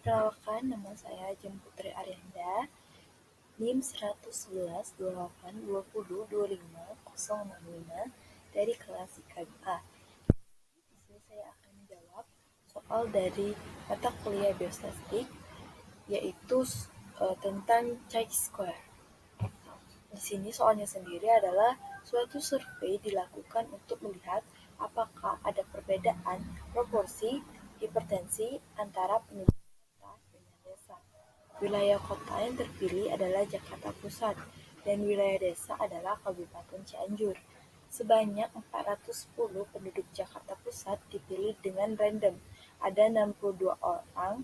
Perkenalkan, nama saya Jem Putri Arianda, NIM 111-28-20-25-065 dari kelas IKA. Di sini saya akan menjawab soal dari mata kuliah Biostatistik, yaitu tentang chi-square. Di sini soalnya sendiri adalah suatu survei dilakukan untuk melihat apakah ada perbedaan proporsi hipertensi antara penduduk kota dengan desa. Wilayah kota yang terpilih adalah Jakarta Pusat dan wilayah desa adalah Kabupaten Cianjur. Sebanyak 410 penduduk Jakarta Pusat dipilih dengan random. Ada 62 orang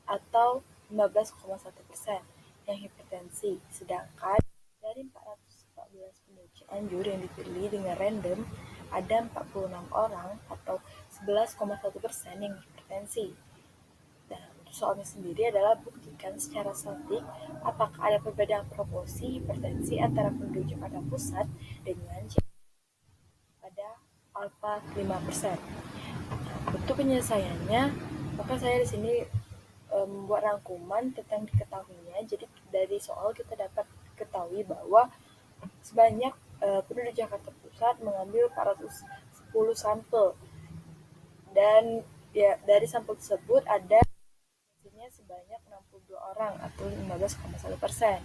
atau 15,1% yang hipertensi, sedangkan dari 414 penduduk Cianjur yang dipilih dengan random, ada 46 orang atau 11,1% yang hipertensi. Dan soalnya sendiri adalah buktikan secara statistik apakah ada perbedaan proporsi hipertensi antara penduduk Jakarta Pusat dengan Cianjur pada alfa 5%. Untuk penyelesaiannya, maka saya di sini membuat rangkuman tentang diketahuinya. Jadi dari soal kita dapat ketahui bahwa sebanyak penduduk Jakarta Pusat mengambil 410 sampel, dan ya dari sampel tersebut ada sebanyak 62 orang atau 15,1%.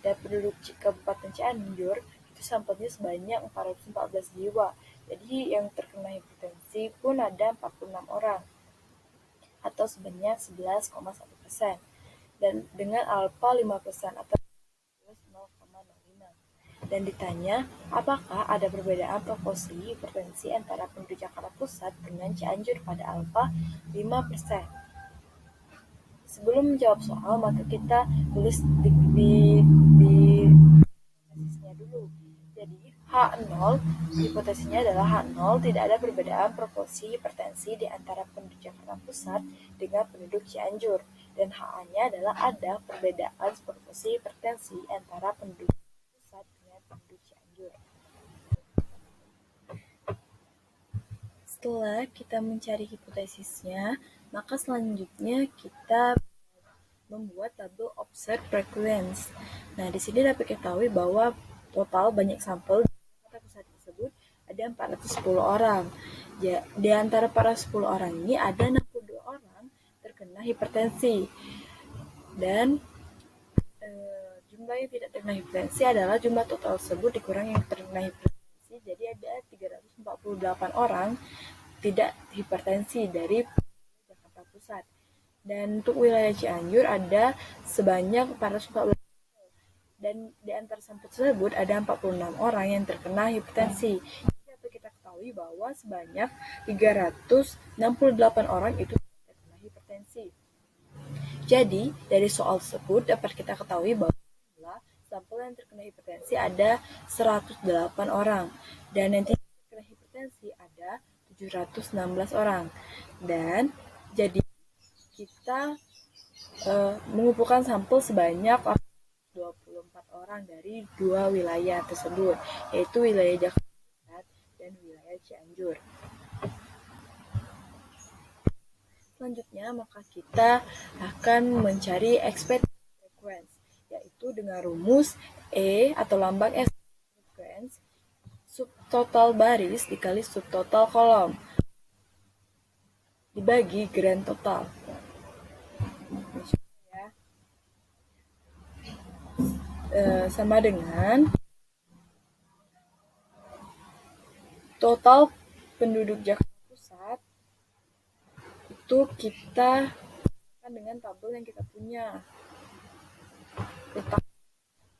Dan penduduk Kabupaten Cianjur itu sampelnya sebanyak 414 jiwa. Jadi yang terkena hipertensi pun ada 46 orang atau sebanyak 11,1%. Dan dengan alfa 5% atau 0,05. Dan ditanya, apakah ada perbedaan proporsi hipertensi antara penduduk Jakarta Pusat dengan Cianjur pada alfa 5%. Sebelum menjawab soal, maka kita tulis di hipotesisnya dulu. Jadi, H0, hipotesisnya adalah H0, tidak ada perbedaan proporsi hipertensi di antara penduduk Jakarta Pusat dengan penduduk Cianjur. Dan HA-nya adalah ada perbedaan proporsi hipertensi antara penduduk pusat dengan penduduk Cianjur. Setelah kita mencari hipotesisnya, maka selanjutnya kita membuat tabel observed frequency. Nah, di sini dapat diketahui bahwa total banyak sampel di Jakarta Pusat tersebut ada 410 orang. Ya, di antara para 10 orang ini ada 62 orang terkena hipertensi. Dan jumlah yang tidak terkena hipertensi adalah jumlah total tersebut dikurang yang terkena hipertensi. Jadi ada 348 orang tidak hipertensi dari Jakarta Pusat. Dan untuk wilayah Cianjur ada sebanyak 414, dan di antara sampel tersebut ada 46 orang yang terkena hipertensi. Jadi dapat kita ketahui bahwa sebanyak 368 orang itu terkena hipertensi. Jadi dari soal tersebut dapat kita ketahui bahwa sampel yang terkena hipertensi ada 108 orang, dan yang tidak terkena hipertensi ada 716 orang. Dan jadi kita mengumpulkan sampel sebanyak 24 orang dari dua wilayah tersebut, yaitu wilayah Jakarta Pusat dan wilayah Cianjur. Selanjutnya, maka kita akan mencari expected frequency, yaitu dengan rumus E atau lambang S frequency subtotal baris dikali subtotal kolom dibagi grand total. Sama dengan total penduduk Jakarta Pusat itu kita dengan tabel yang kita punya.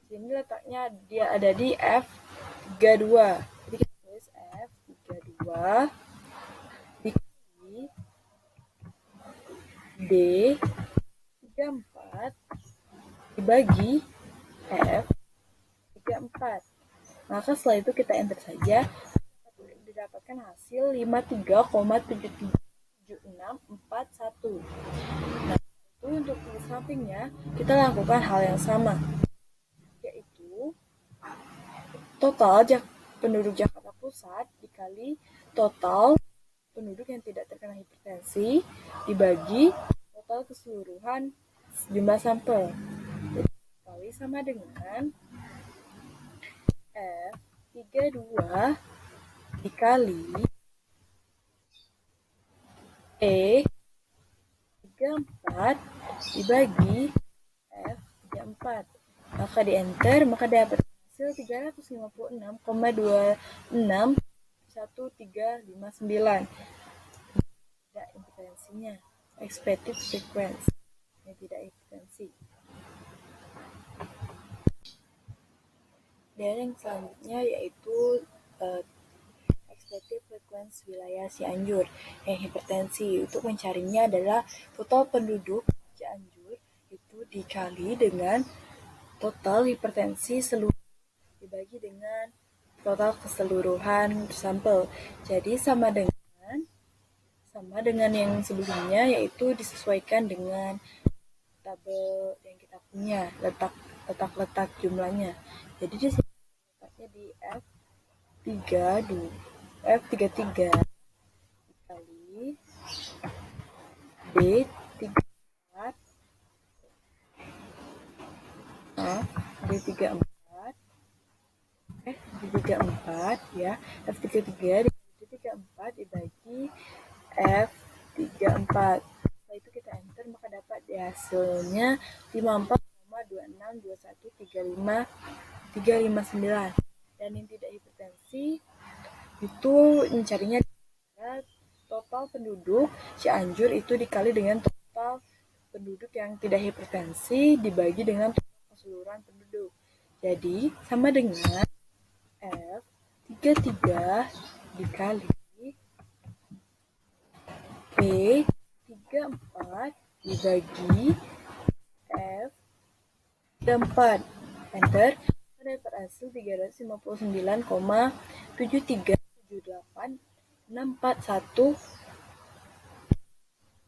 Sini letaknya dia ada di F32. Jadi kita tulis F32 dikali D34 dibagi F34. Maka setelah itu kita enter saja, didapatkan hasil 53,737641. Nah, itu untuk sampingnya kita lakukan hal yang sama, yaitu total penduduk Jakarta Pusat dikali total penduduk yang tidak terkena hipertensi dibagi total keseluruhan jumlah sampel. Jadi sama dengan F32 dikali E34 dibagi F34. Maka di enter, maka dapat hasil 356,261359. Tidak impedansinya, expected frequency. Ini tidak impedansi. Dan yang selanjutnya yaitu expected frequency wilayah Cianjur. Yang hipertensi, untuk mencarinya adalah total penduduk Cianjur itu dikali dengan total hipertensi seluruh dibagi dengan total keseluruhan sampel. Jadi sama dengan yang sebelumnya, yaitu disesuaikan dengan tabel yang kita punya, letak jumlahnya. Jadi di sini letaknya di F33 dikali D34 ya, F33 dibagi F34. Setelah itu kita enter, maka dapat di hasilnya 54,26213559. Dan yang tidak hipertensi itu mencarinya total penduduk Cianjur itu dikali dengan total penduduk yang tidak hipertensi dibagi dengan total keseluruhan penduduk. Jadi sama dengan F33 dikali E34 dibagi F34. Enter. Dapat hasil 359,7378641.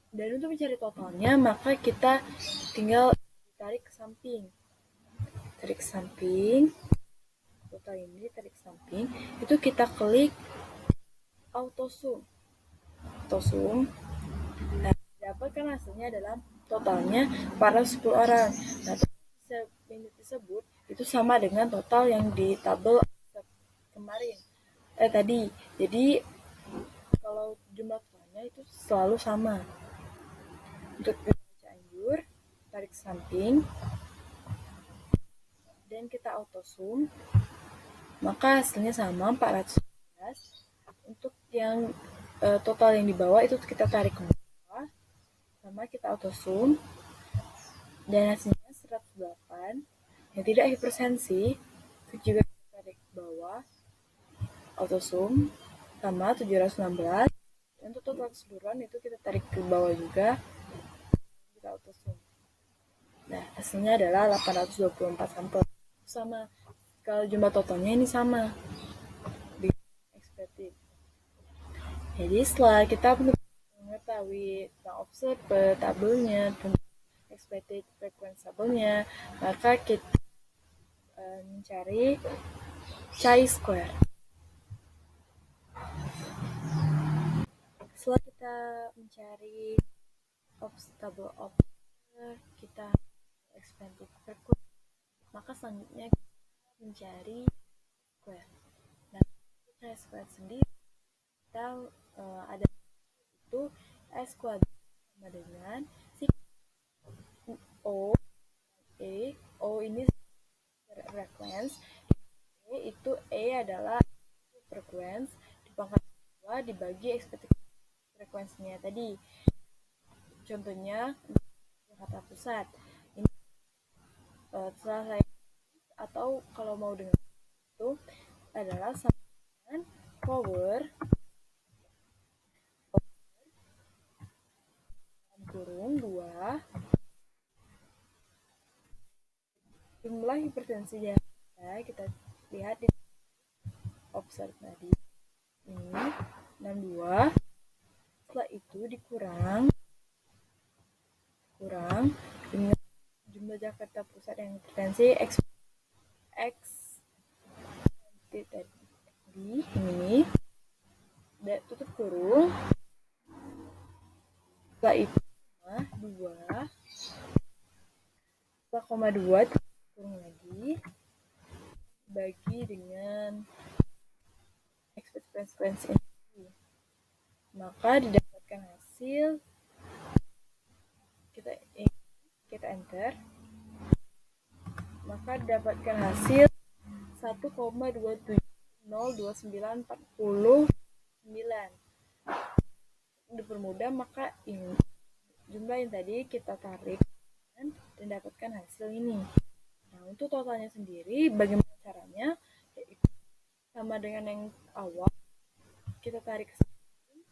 Dan untuk mencari totalnya, maka kita tinggal tarik ke samping. Total ini tarik ke samping. Itu kita klik autosum. Nah, dapatkan hasilnya adalah totalnya 410 orang. Nah, unit tersebut itu sama dengan total yang di tabel kemarin tadi. Jadi kalau jumlah totalnya itu selalu sama. Untuk Cianjur, tarik samping dan kita autosum, maka hasilnya sama 411. Untuk yang total yang di bawah itu kita tarik ke bawah, sama kita autosum, dan hasilnya 108. Yang tidak hipertensi itu juga kita tarik ke bawah, autosum, sama 716. Untuk total keseluruhan itu kita tarik ke bawah juga, kita autosum. Nah, hasilnya adalah 824 sampel. Sama, kalau jumlah totalnya ini sama di expected. Jadi setelah kita mengetahui tentang observer, tabelnya, tentang expected frequency tabelnya, maka kita mencari chi-square. Setelah kita mencari tabel observer, kita expected frequency, maka selanjutnya kita mencari square. Nah, chi-square sendiri kita ada itu S kuadrat sama dengan O ini frekuensi, itu adalah frekuensi dipangkat 2 dibagi ekspektasi frekuensinya tadi. Contohnya Jakarta Pusat. Ini setelah saya atau kalau mau dengar itu adalah sama dengan power kurung 2 jumlah hipertensi ya, kita lihat di observe tadi ini 62. Setelah itu dikurang dengan jumlah Jakarta Pusat yang hipertensi X tadi ini, tutup kurung. Setelah itu 2 1,2 kurang lagi bagi dengan frekuensi ini, maka didapatkan hasil, kita enter, maka didapatkan hasil 1,2702949. Dipermudah, maka ini jumlah yang tadi kita tarik dan dapatkan hasil ini. Nah, untuk totalnya sendiri bagaimana caranya? Yaitu sama dengan yang awal, kita tarik ke sini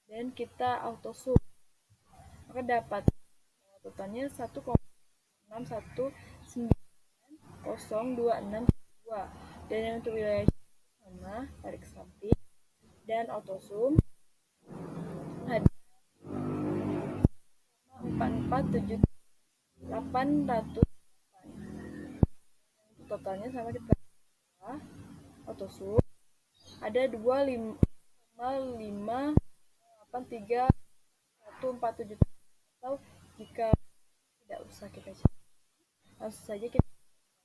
dan kita auto sum, maka dapat totalnya 1,6190262. Dan yang untuk wilayah sama, tarik ke samping dan auto sum ada 4470808. Totalnya sama, kita auto sum ada 25,583,147. Atau jika tidak usah kita cari, langsung saja kita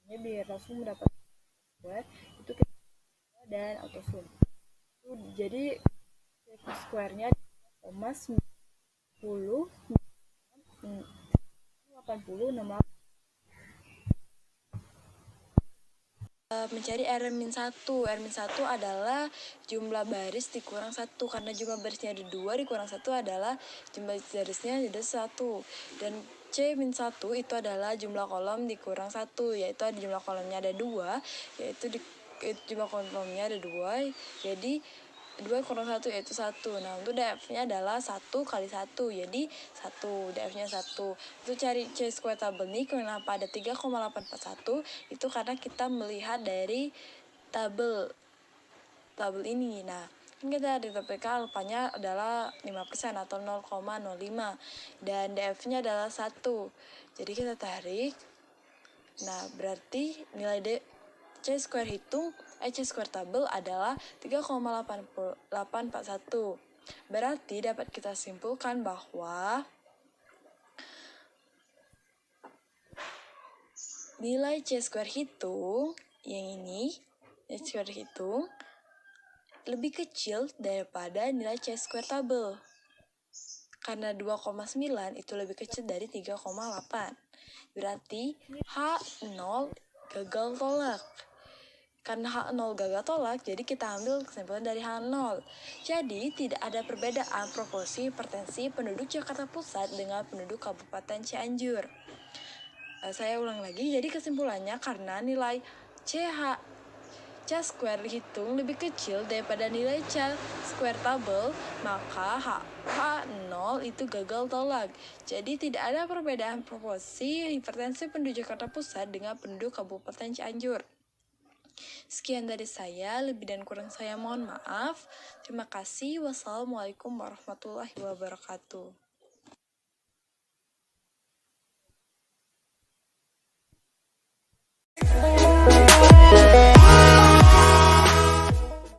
biar langsung mendapatkan square, itu kita dan auto sum. Jadi square-nya 0,10 mencari R-1. R-1 adalah jumlah baris dikurang 1, karena jumlah barisnya ada 2 dikurang 1 adalah jumlah barisnya ada 1. Dan C-1 itu adalah jumlah kolom dikurang 1, yaitu ada jumlah kolomnya ada 2, yaitu jumlah kolomnya ada 2, jadi 2 kurang 1 yaitu 1. Nah, untuk DF-nya adalah 1 kali 1, jadi 1, DF-nya 1. Untuk cari C-square tabel ini, kenapa ada 3,841? Itu karena kita melihat dari tabel ini. Nah, kita dapatkan alfanya adalah 5% atau 0,05, dan DF-nya adalah 1. Jadi kita tarik. Nah, berarti nilai C-square C-square tabel adalah 3,841. Berarti dapat kita simpulkan bahwa nilai C-square hitung yang ini, C-square hitung lebih kecil daripada nilai C-square tabel. Karena 2,9 itu lebih kecil dari 3,8. Berarti H0 gagal tolak. Karena H0 gagal tolak, jadi kita ambil kesimpulan dari H0. Jadi, tidak ada perbedaan proporsi hipertensi penduduk Jakarta Pusat dengan penduduk Kabupaten Cianjur. Saya ulang lagi, jadi kesimpulannya karena nilai C-square hitung lebih kecil daripada nilai C-square tabel, maka H0 itu gagal tolak. Jadi, tidak ada perbedaan proporsi hipertensi penduduk Jakarta Pusat dengan penduduk Kabupaten Cianjur. Sekian dari saya, lebih dan kurang saya mohon maaf. Terima kasih. Wassalamualaikum warahmatullahi wabarakatuh.